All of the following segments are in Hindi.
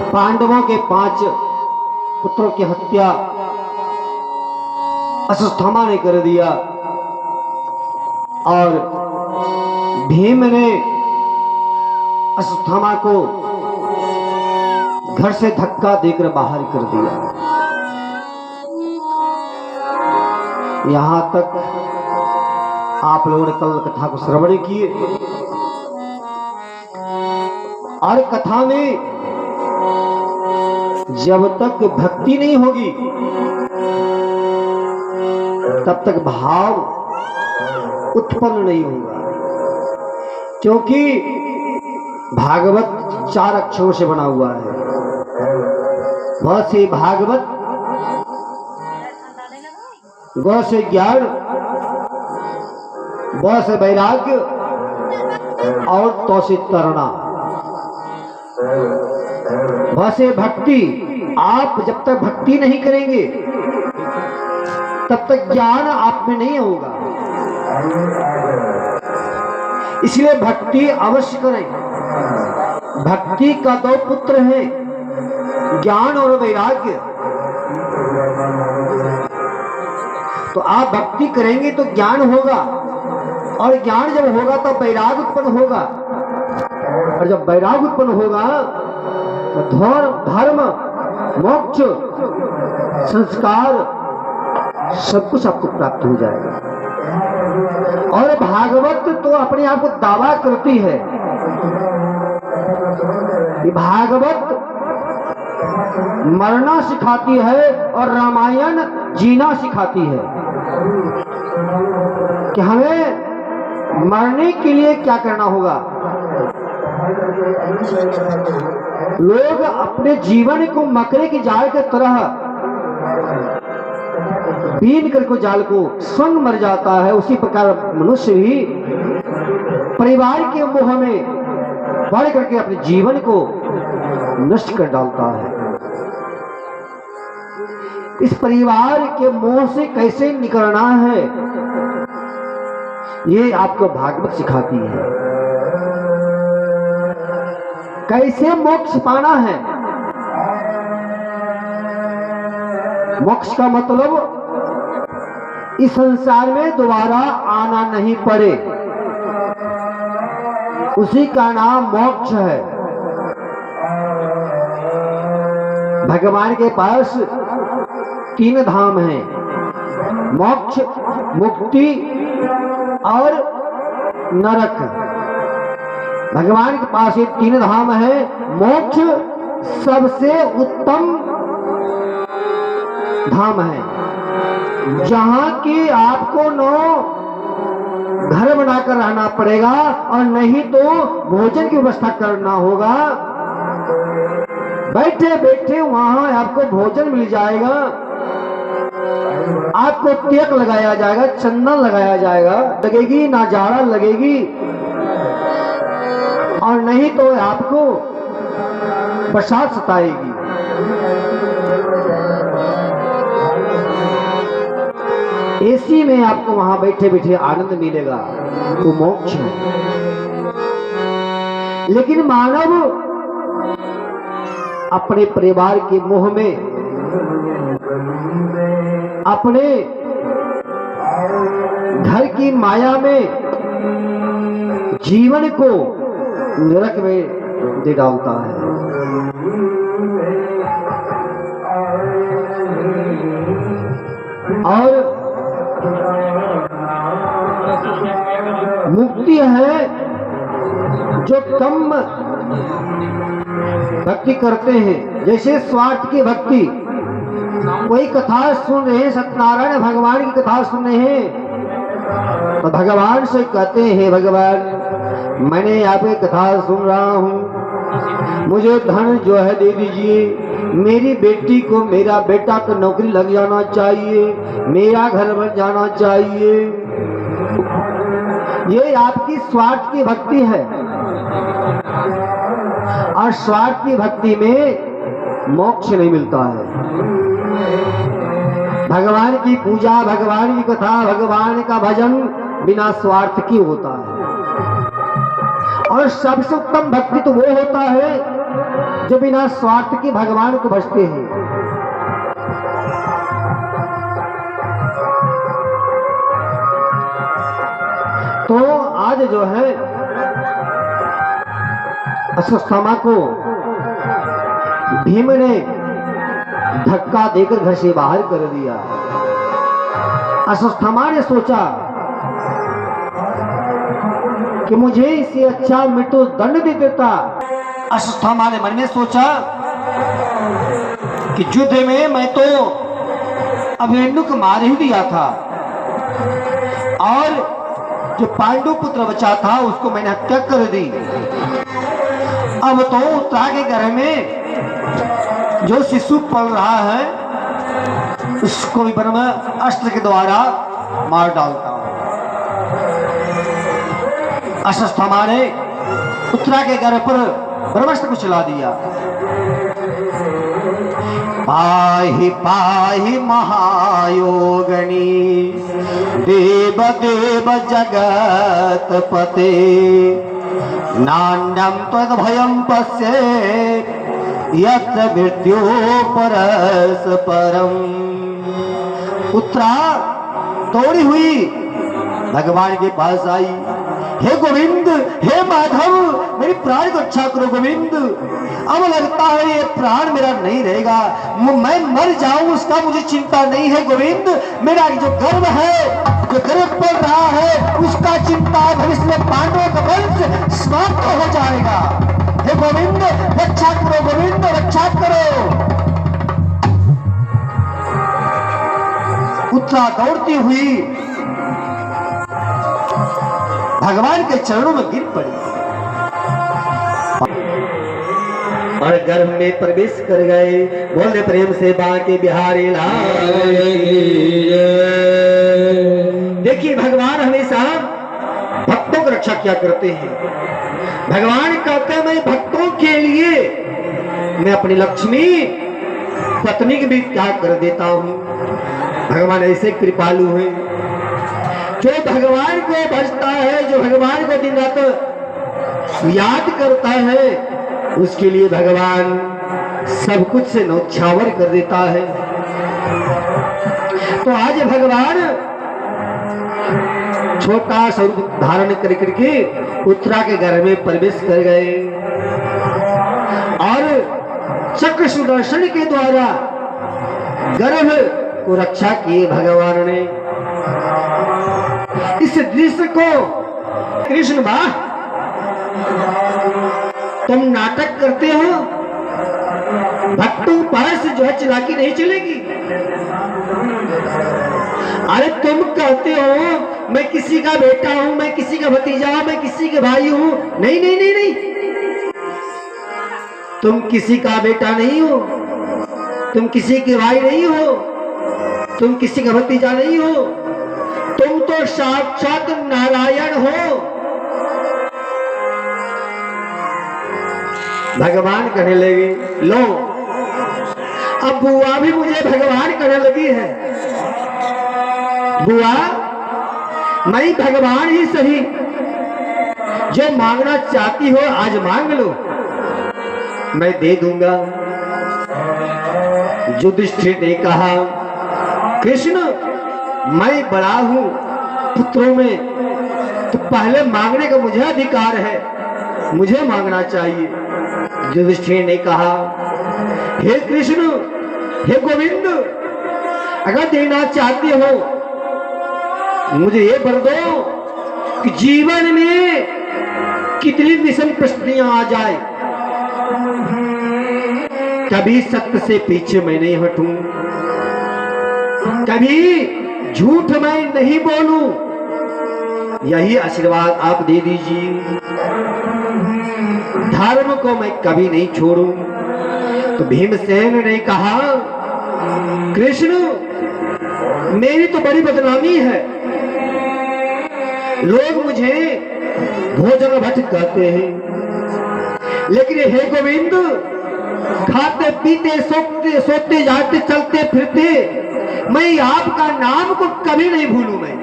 पांडवों के 5 पुत्रों की हत्या अश्वत्थामा ने कर दिया और भीम ने अश्वत्थामा को घर से धक्का देकर बाहर कर दिया। यहां तक आप लोगों ने कल कथा को श्रवण किए और कथा में जब तक भक्ति नहीं होगी तब तक भाव उत्पन्न नहीं होगा, क्योंकि भागवत 4 अक्षरों से बना हुआ है। बहुत से भागवत, गौ से ज्ञान, ब से वैराग्य और तो से तरणा, भ से भक्ति। आप जब तक भक्ति नहीं करेंगे तब तक ज्ञान आप में नहीं होगा, इसलिए भक्ति अवश्य करें। भक्ति का 2 पुत्र हैं, ज्ञान और वैराग्य। तो आप भक्ति करेंगे तो ज्ञान होगा, और ज्ञान जब होगा तो वैराग उत्पन्न होगा, और जब वैराग उत्पन्न होगा तो धर्म, मोक्ष, संस्कार सब कुछ आपको प्राप्त हो जाएगा। और भागवत तो अपने आप को दावा करती है। भागवत मरना सिखाती है और रामायण जीना सिखाती है कि हमें मरने के लिए क्या करना होगा। लोग अपने जीवन को मकरे के जाल के तरह बीन कर को जाल को स्वयं मर जाता है, उसी प्रकार मनुष्य भी परिवार के मोह में बढ़ करके अपने जीवन को नष्ट कर डालता है। इस परिवार के मोह से कैसे निकलना है, ये आपको भागवत सिखाती है। कैसे मोक्ष पाना है। मोक्ष का मतलब इस संसार में दोबारा आना नहीं पड़े, उसी का नाम मोक्ष है। भगवान के पास 3 धाम हैं, मोक्ष, मुक्ति और नरक। भगवान के पास ये 3 धाम है। मोक्ष सबसे उत्तम धाम है, जहां की आपको न घर बनाकर रहना पड़ेगा और नहीं तो भोजन की व्यवस्था करना होगा। बैठे बैठे वहां आपको भोजन मिल जाएगा, आपको तेल लगाया जाएगा, चंदन लगाया जाएगा, लगेगी ना जाड़ा लगेगी, और नहीं तो आपको प्रसाद सताएगी। एसी में आपको वहां बैठे बैठे आनंद मिलेगा, वो मोक्ष है। लेकिन मानव अपने परिवार के मोह में, अपने घर की माया में जीवन को नरक में दे डालता है। और मुक्ति है जो कम भक्ति करते हैं, जैसे स्वार्थ की भक्ति। कोई कथा सुन रहे हैं, सत्यनारायण भगवान की कथा सुन रहे हैं, तो भगवान से कहते हैं, भगवान मैंने आपकी कथा सुन रहा हूँ, मुझे धन जो है दे दीजिए, मेरी बेटी को, मेरा बेटा को नौकरी लग जाना चाहिए, मेरा घर बन जाना चाहिए। ये आपकी स्वार्थ की भक्ति है, और स्वार्थ की भक्ति में मोक्ष नहीं मिलता है। भगवान की पूजा, भगवान की कथा, भगवान का भजन बिना स्वार्थ की होता है। और सबसे उत्तम भक्ति तो वो होता है जो बिना स्वार्थ के भगवान को भजते हैं। तो आज जो है अश्वत्थामा को भीम ने धक्का देकर घर से बाहर कर दिया। अश्वत्थामा ने सोचा कि मुझे इससे अच्छा मृत्यु दंड दे देता। अश्वत्थामा ने मन में सोचा कि युद्ध में मैं तो अभिमन्यु को मार ही दिया था और जो पांडु पुत्र बचा था उसको मैंने हत्या कर दी। अब तो उत्तरा के घर में जो शिशु पल रहा है उसको भी ब्रह्म अस्त्र के द्वारा मार डालता हूं। अश्वत्थामा ने उत्तरा के घर पर ब्रह्मास्त्र को चला दिया। पाहि पाहि महायोगिनी देव देव जगत पते नान्यं तद्भयं पश्येत् यत्र मृत्यो परस्परम्। उत्तरा दौड़ी हुई भगवान के पास आई। हे गोविंद, हे माधव, मेरी प्राण को रक्षा करो गोविंद। अब लगता है ये प्राण मेरा नहीं रहेगा, मैं मर जाऊं उसका मुझे चिंता नहीं है गोविंद। मेरा जो गर्व है, जो गर्व पड़ रहा है उसका चिंता भविष्य में पांडवों का वंश समाप्त हो जाएगा। हे गोविंद रक्षा करो गोविंद, रक्षा करो। उत्तरा दौड़ती हुई भगवान के चरणों में गिर पड़ी और गर्भ में प्रवेश कर गए। बोले प्रेम से बांके बिहारी लाल। देखिए भगवान हमेशा भक्तों की रक्षा क्या करते हैं। भगवान कहते हैं मैं भक्तों के लिए मैं अपनी लक्ष्मी पत्नी की भी त्याग कर देता हूं। भगवान ऐसे कृपालु हैं। जो भगवान को भजता है, जो भगवान को दिन रात याद करता है, उसके लिए भगवान सब कुछ से नौछावर कर देता है। तो आज भगवान छोटा स्वरूप धारण करके उत्तरा के घर में प्रवेश कर गए और चक्र सुदर्शन के द्वारा गर्भ को रक्षा किए भगवान ने। इस दृश्य को कृष्ण बा तुम नाटक करते हो, भक्तों पास जो है चिलाकी नहीं चलेगी। अरे तुम कहते हो मैं किसी का बेटा हूं, मैं किसी का भतीजा, मैं किसी के भाई हूं। नहीं नहीं नहीं नहीं, तुम किसी का बेटा नहीं हो, तुम किसी के भाई नहीं हो, तुम किसी का भतीजा नहीं हो, तुम तो साक्षात नारायण हो। भगवान कहने लगे लो, अब बुआ भी मुझे भगवान कहने लगी है। बुआ मैं भगवान ही सही, जो मांगना चाहती हो आज मांग लो, मैं दे दूंगा। युधिष्ठिर ने कहा कृष्ण मैं बड़ा हूं पुत्रों में, तो पहले मांगने का मुझे अधिकार है, मुझे मांगना चाहिए। युधिष्ठिर ने कहा हे कृष्ण, हे गोविंद, अगर देना चाहते हो मुझे ये बर दो कि जीवन में कितनी विषम परिस्थितियां आ जाए, कभी सत्य से पीछे मैं नहीं हटूं, कभी झूठ मैं नहीं बोलूं, यही आशीर्वाद आप दे दीजिए। धर्म को मैं कभी नहीं छोड़ूं। तो भीमसेन ने कहा कृष्ण मेरी तो बड़ी बदनामी है, लोग मुझे भोजन भट्ट कहते हैं, लेकिन हे गोविंद खाते पीते सोते जाते चलते फिरते मैं आपका नाम को कभी नहीं भूलूं। मैं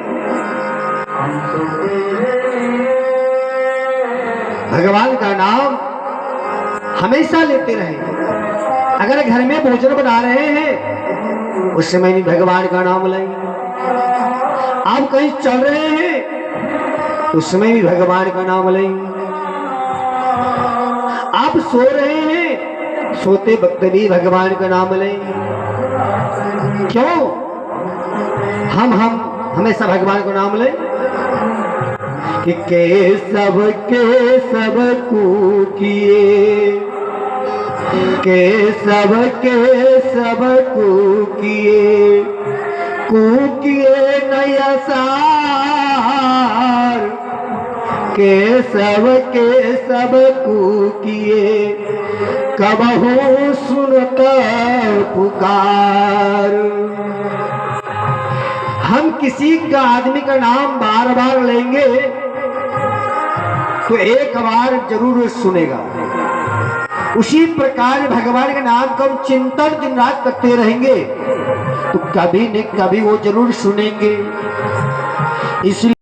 भगवान का नाम हमेशा लेते रहे। अगर घर में भोजन बना रहे हैं उस समय भी भगवान का नाम लें। आप कहीं चल रहे हैं उस समय भी भगवान का नाम लें। आप सो रहे हैं सोते वक्त भी भगवान का नाम लें। क्यों? हम हमेशा भगवान का नाम लें कि सब किए, के सब किए नया सार, के सब किए कबहू सुनता पुकार। हम किसी का आदमी का नाम बार बार लेंगे तो एक बार जरूर सुनेगा। उसी प्रकार भगवान के नाम का हम चिंतन दिन रात करते रहेंगे तो कभी न कभी वो जरूर सुनेंगे। इसलिए